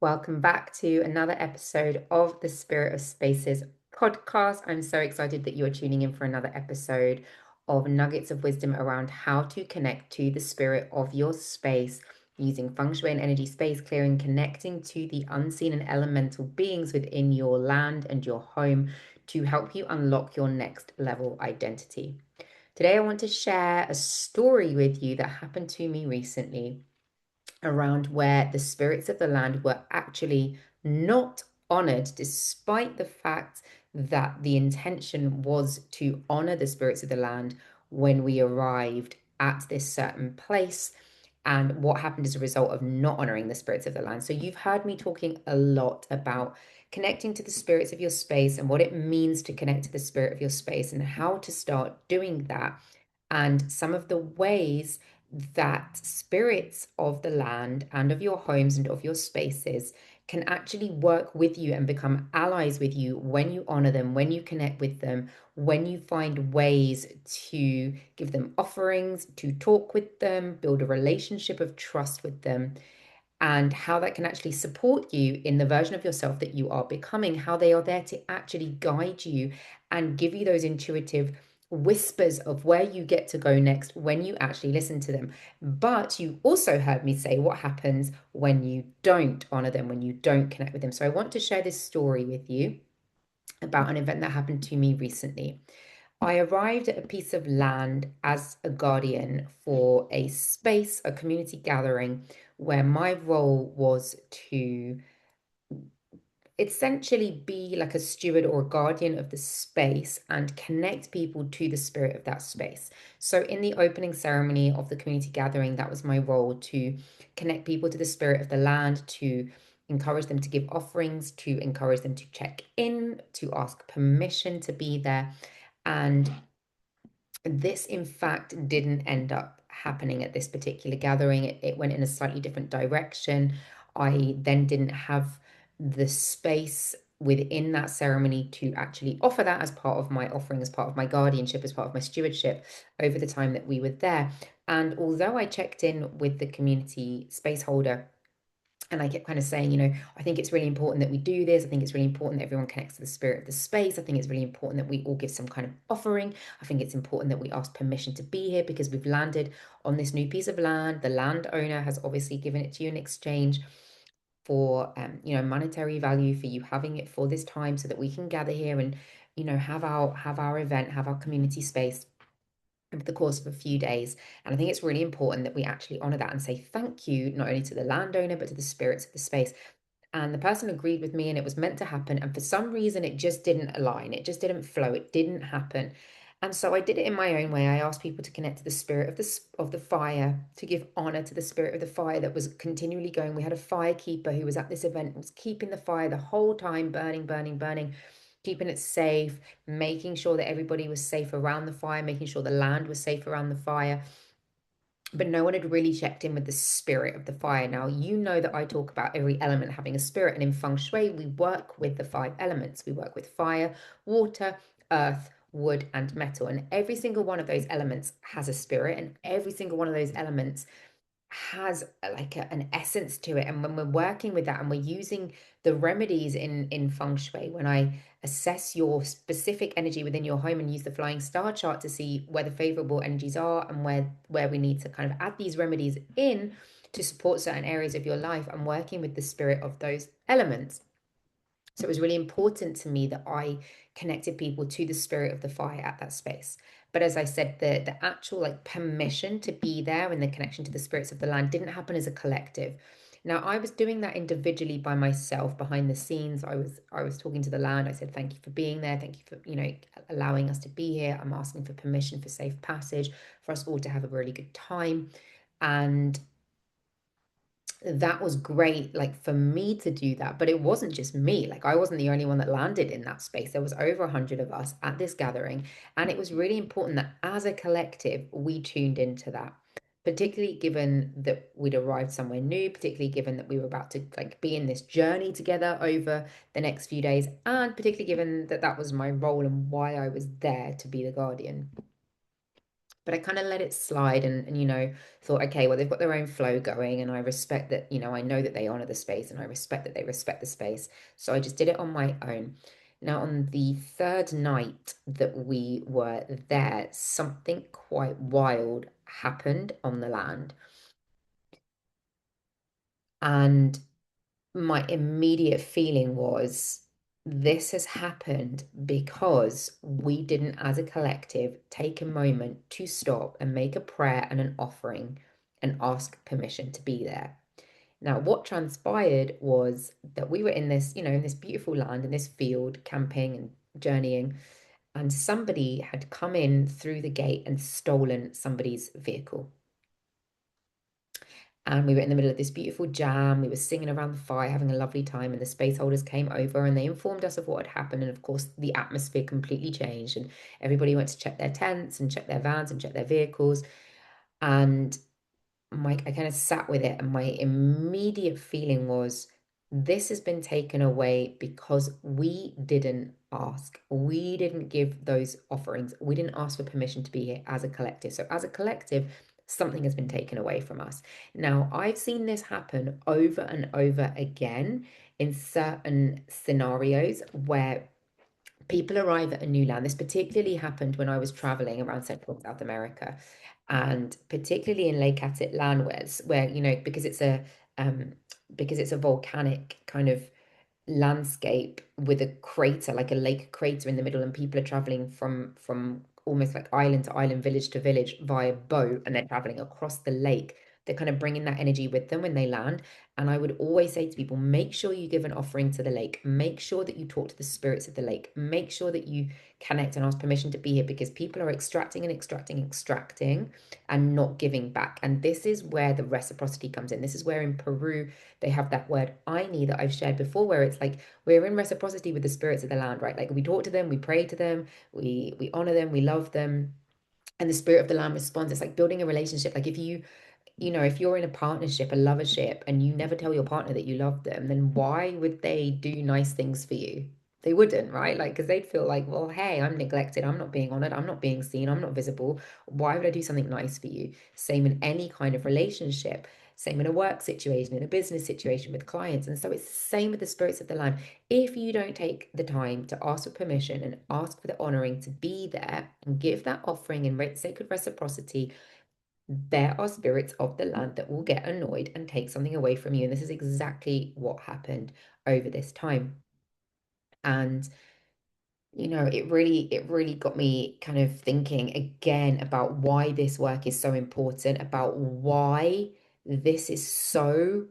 Welcome back to another episode of the Spirit of Spaces podcast. I'm so excited that you are tuning in for another episode of nuggets of wisdom around how to connect to the spirit of your space using feng shui and energy space clearing, connecting to the unseen and elemental beings within your land and your home to help you unlock your next level identity. Today, I want to share a story with you that happened to me recently around where the spirits of the land were actually not honored, despite the fact that the intention was to honor the spirits of the land when we arrived at this certain place, and what happened as a result of not honoring the spirits of the land. So, you've heard me talking a lot about connecting to the spirits of your space and what it means to connect to the spirit of your space and how to start doing that, and some of the ways that spirits of the land and of your homes and of your spaces can actually work with you and become allies with you when you honor them, when you connect with them, when you find ways to give them offerings, to talk with them, build a relationship of trust with them, and how that can actually support you in the version of yourself that you are becoming, how they are there to actually guide you and give you those intuitive whispers of where you get to go next when you actually listen to them. But you also heard me say what happens when you don't honor them, when you don't connect with them. So I want to share this story with you about an event that happened to me recently. I arrived at a piece of land as a guardian for a space, a community gathering, where my role was to essentially be like a steward or a guardian of the space and connect people to the spirit of that space. So, in the opening ceremony of the community gathering, that was my role, to connect people to the spirit of the land, to encourage them to give offerings, to encourage them to check in, to ask permission to be there. And this, in fact, didn't end up happening at this particular gathering. It went in a slightly different direction. I then didn't have the space within that ceremony to actually offer that as part of my offering, as part of my guardianship, as part of my stewardship over the time that we were there. And although I checked in with the community space holder, and I kept kind of saying, I think it's really important that we do this. I think it's really important that everyone connects to the spirit of the space. I think it's really important that we all give some kind of offering. I think it's important that we ask permission to be here because we've landed on this new piece of land. The landowner has obviously given it to you in exchange for, monetary value for you having it for this time so that we can gather here and, have our event, have our community space over the course of a few days. And I think it's really important that we actually honor that and say thank you, not only to the landowner, but to the spirits of the space. And the person agreed with me and it was meant to happen. And for some reason, it just didn't align. It just didn't flow. It didn't happen. And so I did it in my own way. I asked people to connect to the spirit of the fire, to give honor to the spirit of the fire that was continually going. We had a fire keeper who was at this event, was keeping the fire the whole time, burning, burning, burning, keeping it safe, making sure that everybody was safe around the fire, making sure the land was safe around the fire. But no one had really checked in with the spirit of the fire. Now, you know that I talk about every element having a spirit, and in feng shui, we work with the 5 elements. We work with fire, water, earth, wood, and metal. And every single one of those elements has a spirit, and every single one of those elements has like an essence to it. And when we're working with that and we're using the remedies in feng shui, when I assess your specific energy within your home and use the flying star chart to see where the favorable energies are and where we need to kind of add these remedies in to support certain areas of your life, I'm working with the spirit of those elements. So it was really important to me that I connected people to the spirit of the fire at that space. But as I said, the actual like permission to be there and the connection to the spirits of the land didn't happen as a collective. Now I was doing that individually by myself behind the scenes. I was talking to the land. I said, thank you for being there. Thank you for, allowing us to be here. I'm asking for permission for safe passage, for us all to have a really good time. And that was great, like for me to do that. But it wasn't just me. Like I wasn't the only one that landed in that space. There was over 100 of us at this gathering, and it was really important that as a collective we tuned into that, particularly given that we'd arrived somewhere new, particularly given that we were about to like be in this journey together over the next few days, and particularly given that that was my role and why I was there, to be the guardian. But I kind of let it slide and, thought, okay, well, they've got their own flow going, and I respect that, I know that they honor the space, and I respect that they respect the space. So I just did it on my own. Now, on the third night that we were there, something quite wild happened on the land. And my immediate feeling was this has happened because we didn't, as a collective, take a moment to stop and make a prayer and an offering and ask permission to be there. Now, what transpired was that we were in this, in this beautiful land, in this field, camping and journeying, and somebody had come in through the gate and stolen somebody's vehicle. And we were in the middle of this beautiful jam. We were singing around the fire, having a lovely time. And the space holders came over and they informed us of what had happened. And of course, the atmosphere completely changed. And everybody went to check their tents and check their vans and check their vehicles. And I kind of sat with it. And my immediate feeling was this has been taken away because we didn't ask. We didn't give those offerings. We didn't ask for permission to be here as a collective. So, as a collective, something has been taken away from us. Now, I've seen this happen over and over again in certain scenarios where people arrive at a new land. This particularly happened when I was traveling around Central and South America, and particularly in Lake Atitlan, where because um it's a volcanic kind of landscape with a crater, like a lake crater in the middle, and people are traveling from almost like island to island, village to village via boat, and they're traveling across the lake. They're kind of bringing that energy with them when they land. And I would always say to people, make sure you give an offering to the lake. Make sure that you talk to the spirits of the lake. Make sure that you connect and ask permission to be here, because people are extracting and extracting, extracting and not giving back. And this is where the reciprocity comes in. This is where in Peru they have that word Aini that I've shared before, where it's like we're in reciprocity with the spirits of the land, right? Like we talk to them, we pray to them, we honor them, we love them, and the spirit of the land responds. It's like building a relationship. Like if you're in a partnership, a lovership, and you never tell your partner that you love them, then why would they do nice things for you? They wouldn't, right? Like, because they'd feel like, well, hey, I'm neglected, I'm not being honored, I'm not being seen, I'm not visible. Why would I do something nice for you? Same in any kind of relationship, same in a work situation, in a business situation with clients. And so it's the same with the spirits of the land. If you don't take the time to ask for permission and ask for the honoring to be there and give that offering in sacred reciprocity, there are spirits of the land that will get annoyed and take something away from you. And this is exactly what happened over this time. And it really got me kind of thinking again about why this work is so important, about why this is so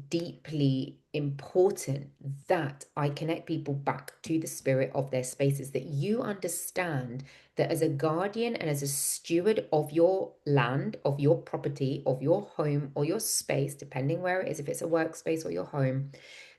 deeply important that I connect people back to the spirit of their spaces, that you understand that as a guardian and as a steward of your land, of your property, of your home or your space, depending where it is, if it's a workspace or your home,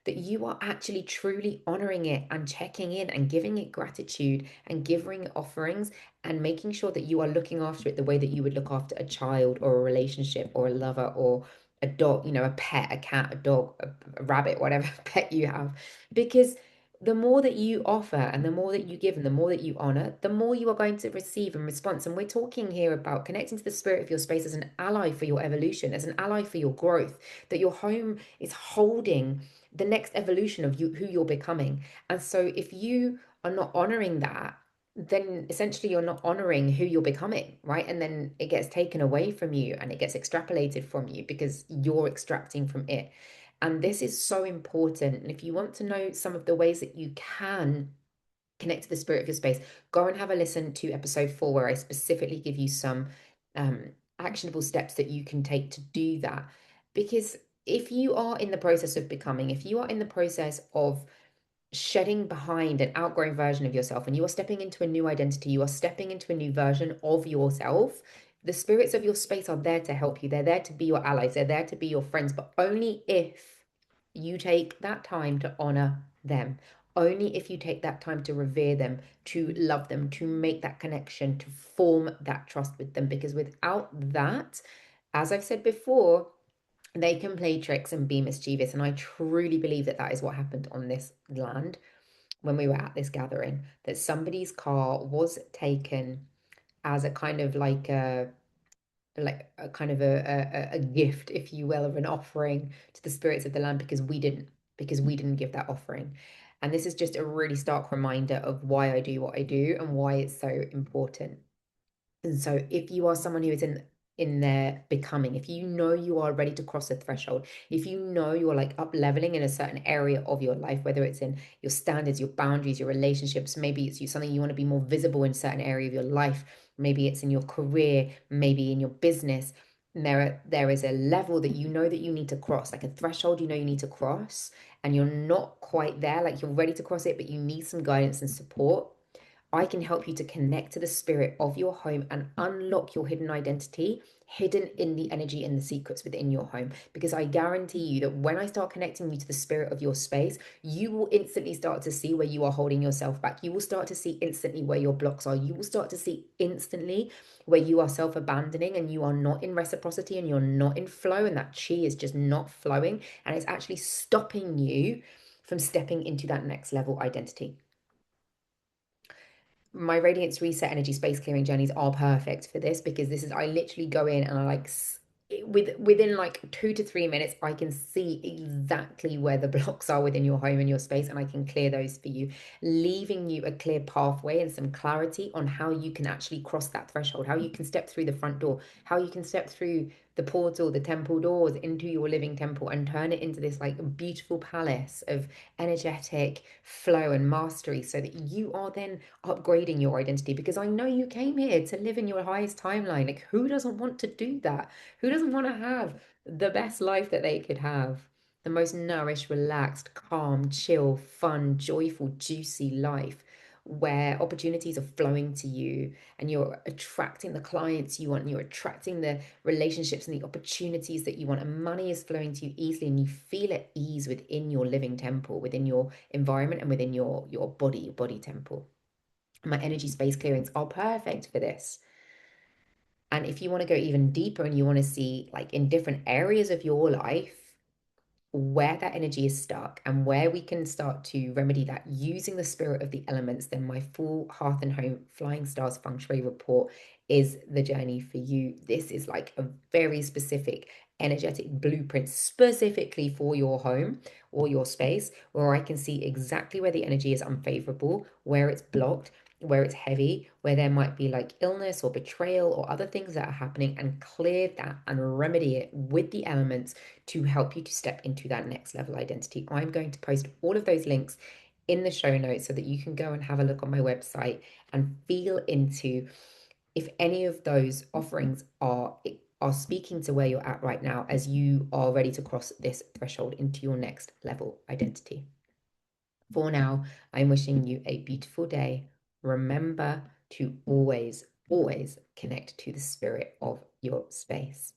that you are actually truly honoring it and checking in and giving it gratitude and giving it offerings and making sure that you are looking after it the way that you would look after a child or a relationship or a lover or a dog, a pet, a cat, a dog, a rabbit, whatever pet you have. Because the more that you offer and the more that you give and the more that you honor, the more you are going to receive in response. And we're talking here about connecting to the spirit of your space as an ally for your evolution, as an ally for your growth, that your home is holding the next evolution of you, who you're becoming. And so if you are not honoring that, then essentially you're not honoring who you're becoming, right? And then it gets taken away from you and it gets extrapolated from you because you're extracting from it. And this is so important. And if you want to know some of the ways that you can connect to the spirit of your space, go and have a listen to episode 4, where I specifically give you some um, actionable steps that you can take to do that. Because if you are in the process of becoming, if you are in the process of shedding behind an outgrown version of yourself and you are stepping into a new identity, you are stepping into a new version of yourself, the spirits of your space are there to help you. They're there to be your allies, they're there to be your friends, but only if you take that time to honor them. Only if you take that time to revere them, to love them, to make that connection, to form that trust with them. Because without that, as I've said before, they can play tricks and be mischievous. And I truly believe that that is what happened on this land when we were at this gathering, that somebody's car was taken as a kind of like a kind of a gift, if you will, of an offering to the spirits of the land, because we didn't give that offering. And this is just a really stark reminder of why I do what I do and why it's so important. And so if you are someone who is in their becoming, if you know you are ready to cross a threshold, if you know you're like up leveling in a certain area of your life, whether it's in your standards, your boundaries, your relationships, maybe it's you something you want to be more visible in a certain area of your life, maybe it's in your career, maybe in your business, there is a level that you know that you need to cross, like a threshold you know you need to cross, and you're not quite there, like you're ready to cross it, but you need some guidance and support. I can help you to connect to the spirit of your home and unlock your hidden identity, hidden in the energy and the secrets within your home. Because I guarantee you that when I start connecting you to the spirit of your space, you will instantly start to see where you are holding yourself back. You will start to see instantly where your blocks are. You will start to see instantly where you are self abandoning and you are not in reciprocity and you're not in flow, and that chi is just not flowing. And it's actually stopping you from stepping into that next level identity. My Radiance Reset energy space clearing journeys are perfect for this, because this is, I literally go in and I like within like 2 to 3 minutes I can see exactly where the blocks are within your home and your space, and I can clear those for you, leaving you a clear pathway and some clarity on how you can actually cross that threshold, how you can step through the front door, how you can step through the portal, the temple doors into your living temple, and turn it into this like beautiful palace of energetic flow and mastery, so that you are then upgrading your identity. Because I know you came here to live in your highest timeline. Like, who doesn't want to do that? Who doesn't want to have the best life that they could have? The most nourished, relaxed, calm, chill, fun, joyful, juicy life, where opportunities are flowing to you and you're attracting the clients you want, and you're attracting the relationships and the opportunities that you want, and money is flowing to you easily, and you feel at ease within your living temple, within your environment, and within your body temple. My energy space clearings are perfect for this. And if you want to go even deeper and you want to see, like, in different areas of your life, where that energy is stuck and where we can start to remedy that using the spirit of the elements, then my full Hearth and Home Flying Stars Feng Shui report is the journey for you. This is like a very specific energetic blueprint specifically for your home or your space, where I can see exactly where the energy is unfavorable, where it's blocked, where it's heavy, where there might be like illness or betrayal or other things that are happening, and clear that and remedy it with the elements to help you to step into that next level identity. I'm going to post all of those links in the show notes so that you can go and have a look on my website and feel into if any of those offerings are speaking to where you're at right now, as you are ready to cross this threshold into your next level identity. For now, I'm wishing you a beautiful day. Remember to always, always connect to the spirit of your space.